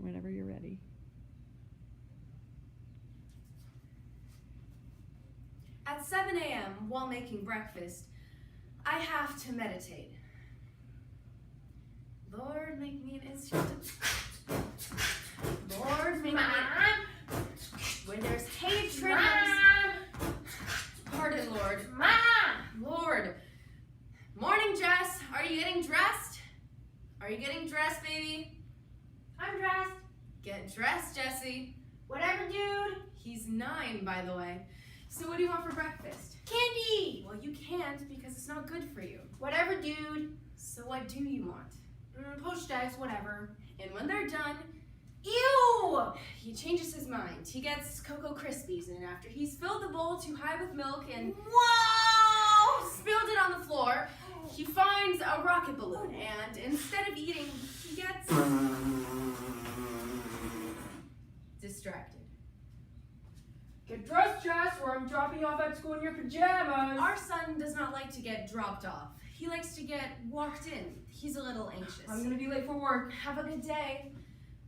Whenever you're ready. At 7 a.m., while making breakfast, I have to meditate. Lord, make me an instrument. Lord, make me where there's hatred. Pardon, Lord. Lord. Morning, Jess. Are you getting dressed? Are you getting dressed, baby? I'm dressed. Get dressed, Jesse. Whatever, dude. He's 9, by the way. So what do you want for breakfast? Candy. Well, you can't because it's not good for you. Whatever, dude. So what do you want? Poached eggs, whatever. And when they're done, Ew! he changes his mind. He gets Cocoa Krispies, and after he's filled the bowl too high with milk and Whoa! spilled it on the floor, he finds a rocket balloon, and instead of eating, he gets distracted. Get dressed, Jess, or I'm dropping you off at school in your pajamas. Our son does not like to get dropped off. He likes to get walked in. He's a little anxious. I'm gonna be late for work. Have a good day.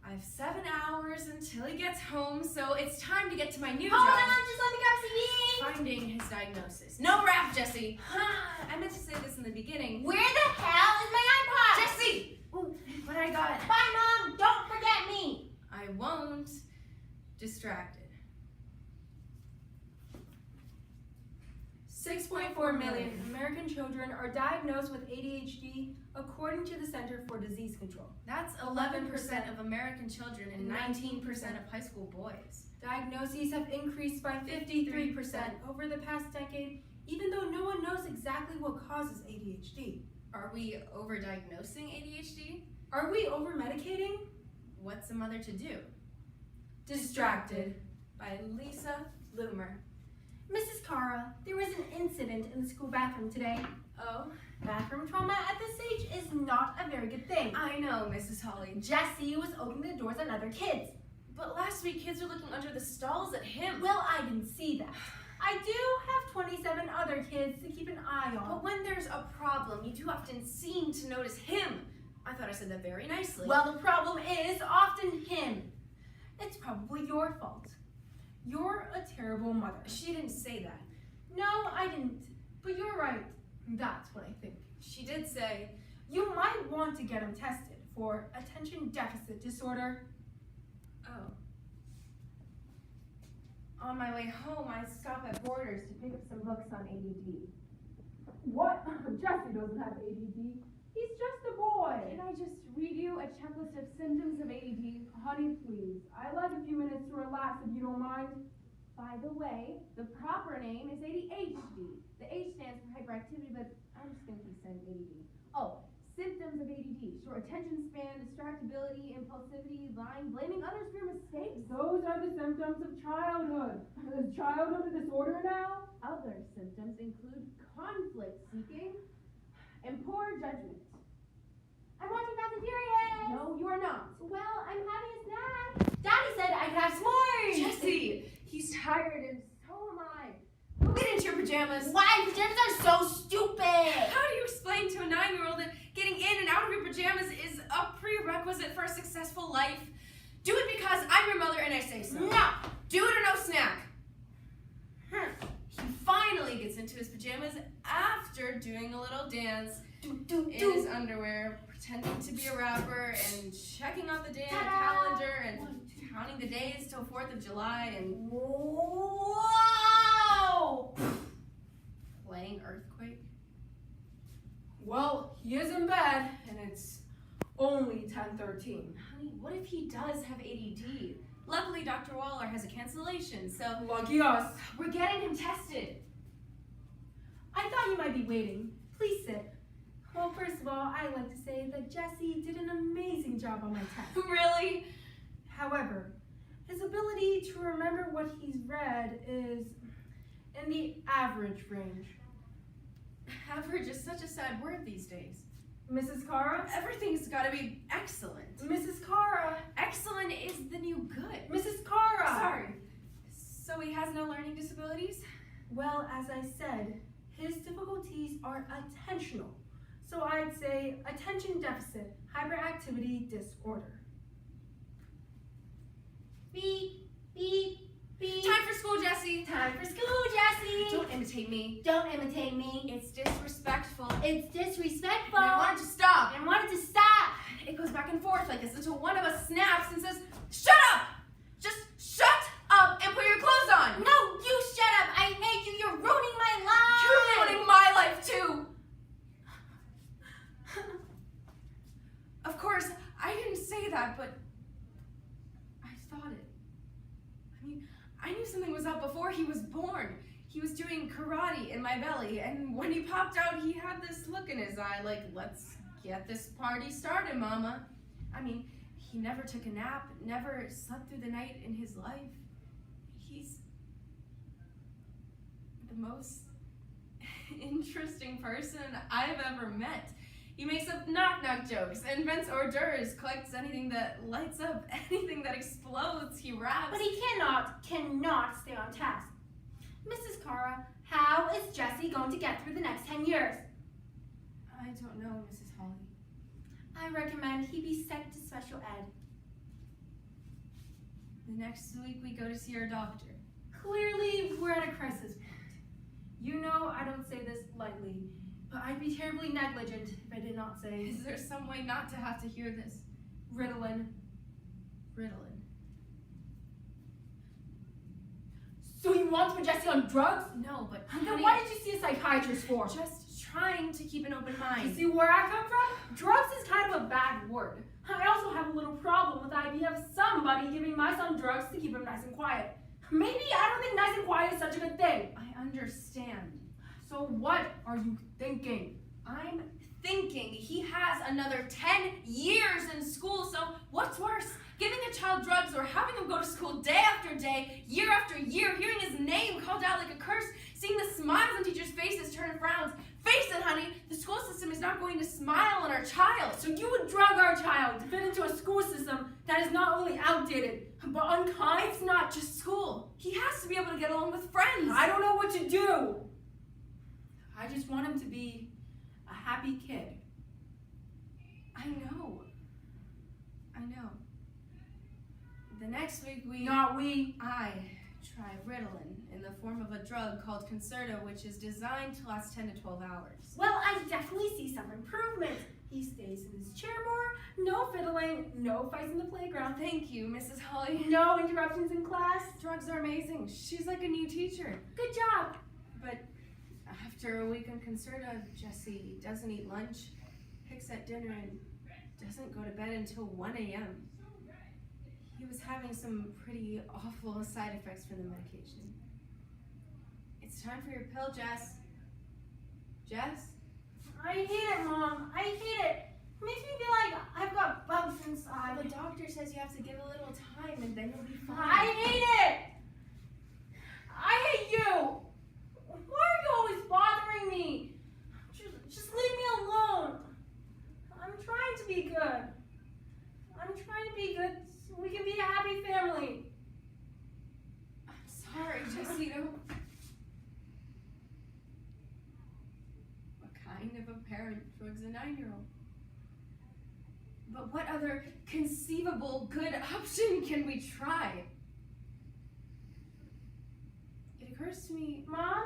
I have 7 hours until he gets home, so it's time to get to my new Hold job. on, just let me grab some ink. Finding his diagnosis. No rap, Jesse. I meant to say this in the beginning. Where the hell is my iPod? Jesse! Ooh, but I got it. Bye, Mom. Don't forget me. I won't. Distracted. 6.4 million American children are diagnosed with ADHD according to the Center for Disease Control. That's 11% of American children and 19% of high school boys. Diagnoses have increased by 53% over the past decade, even though no one knows exactly what causes ADHD. Are we overdiagnosing ADHD? Are we over-medicating? What's a mother to do? Distracted. By Lisa Loomer. Mrs. Cara, there was an incident in the school bathroom today. Oh, Bathroom trauma at this age is not a very good thing. I know, Mrs. Holly. Jesse was opening the doors on other kids. But last week, kids were looking under the stalls at him. Well, I didn't see that. I do have 27 other kids to keep an eye on. But when there's a problem, you do often seem to notice him. I thought I said that very nicely. Well, the problem is often him. It's probably your fault. You're a terrible mother. She didn't say that. No, I didn't. But you're right. That's what I think. She did say, You might want to get him tested for attention deficit disorder. oh. On my way home, I stop at Borders to pick up some books on ADD. What? Jesse doesn't have ADD. He's just a boy. Can I just read you a checklist of symptoms of ADD? Honey, please. I'd like a few minutes to relax if you don't mind. By the way, the proper name is ADHD. The H stands for hyperactivity, but I'm just going to keep saying ADD. Oh, symptoms of ADD: short attention span, distractibility, impulsivity, lying, blaming others for your mistakes. Those are the symptoms of childhood. Is childhood a disorder now? Other symptoms include conflict seeking and poor judgment. I'm watching Fast and Furious. No, you are not. Well, I'm having a snack. Daddy said I could have s'mores. Jesse, He's tired, and so am I. go get into your pajamas. Why? Pajamas are so stupid. How do you explain to a 9-year-old that getting in and out of your pajamas is a prerequisite for a successful life? Do it because I'm your mother and I say so. No. Do it or no snack. He finally gets into his pajamas after doing a little dance in his underwear, pretending to be a rapper and checking out the day on the calendar and counting the days till 4th of July and Whoa! playing Earthquake. Well, he is in bed, and it's only 10:13. Honey, what if he does have ADD? Luckily, Dr. Waller has a cancellation, so Lucky us. we're getting him tested. I thought you might be waiting. Please sit. Well, first of all, I'd like to say that Jesse did an amazing job on my test. Really? However, his ability to remember what he's read is in the average range. Average is such a sad word these days. Mrs. Cara? Everything's gotta be excellent. Mrs. Cara? Excellent is the new good. Mrs. Cara! Sorry. So he has no learning disabilities? Well, as I said, his difficulties are attentional. So I'd say attention deficit hyperactivity disorder. imitate me. Don't imitate me. It's disrespectful. It's disrespectful. And I want it to stop. I want it to stop. It goes back and forth like this until one of us snaps and says, "Shut up! Just shut up and put your clothes on." No, you shut up. I hate you. You're ruining my life. You're ruining my life too. Of course, I didn't say that, but I thought it. I mean, I knew something was up before he was born. He was doing karate in my belly, and when he popped out, he had this look in his eye like, "Let's get this party started, Mama." I mean, he never took a nap, never slept through the night in his life. He's the most interesting person I've ever met. He makes up knock-knock jokes, invents hors d'oeuvres, collects anything that lights up, anything that explodes, he raps. But he cannot stay on task. Mrs. Kara, how is Jesse going to get through the next 10 years? I don't know, Mrs. Holly. I recommend he be sent to special ed. The next week we go to see our doctor. Clearly, we're at a crisis point. You know I don't say this lightly, but I'd be terribly negligent if I did not say Is there some way not to have to hear this? Ritalin. Ritalin. So you want to put Jesse on drugs? No, but Then honey, why did you see a psychiatrist for? just trying to keep an open You mind. see where I come from? Drugs is kind of a bad word. I also have a little problem with the idea of somebody giving my son drugs to keep him nice and quiet. Maybe I don't think nice and quiet is such a good thing. I understand. So what are you thinking? I'm thinking he has another 10 years in school, so what's worse? Giving a child drugs or having him go to school day after day, year after year, hearing his name called out like a curse, seeing the smiles on teachers' faces turn to frowns. Face it, honey, the school system is not going to smile on our child. So you would drug our child to fit into a school system that is not only outdated, but unkind? It's not just school. He has to be able to get along with friends. I don't know what to do. I just want him to be a happy kid. I know. The next week I try Ritalin in the form of a drug called Concerta, which is designed to last 10 to 12 hours. Well, I definitely see some improvement. He stays in his chair more, no fiddling, no fights in the playground, Thank you, Mrs. Holly. no interruptions in class. Drugs are amazing. She's like a new teacher. Good job. But after a week on Concerta, Jesse doesn't eat lunch, picks at dinner, and doesn't go to bed until 1 a.m. He was having some pretty awful side effects from the medication. It's time for your pill, Jess. Jess? I hate it, Mom. I hate it. It makes me feel like I've got bugs inside. The doctor says you have to give a little time and then you'll be fine. I hate it. I hate you. Why are you always bothering me? Just leave me alone. I'm trying to be good. I'm trying to be good so we can be a happy family. I'm sorry, Jessito. What kind of a parent drugs a 9-year-old? But what other conceivable good option can we try? It occurs to me, Mom?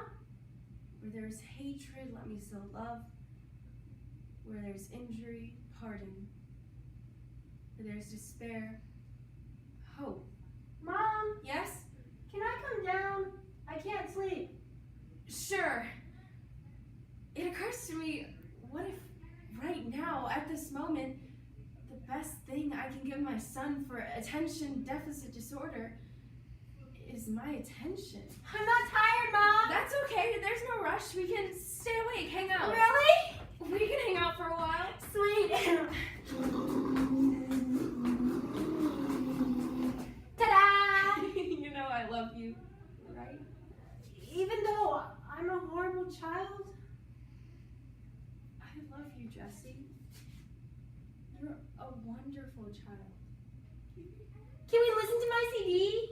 where there's hatred, let me sow love. Where there's injury, pardon. Where there's despair, hope. Mom? Yes? Can I come down? I can't sleep. Sure. It occurs to me, what if right now, at this moment, the best thing I can give my son for attention deficit disorder is my attention? I'm not tired, Mom. That's okay, there's no rush. We can stay awake, hang out. Really? We can hang out for a while. Sweet. Ta-da! You know I love you, right? Even though I'm a horrible child, I love you, Jessie. You're a wonderful child. can we listen to my CD?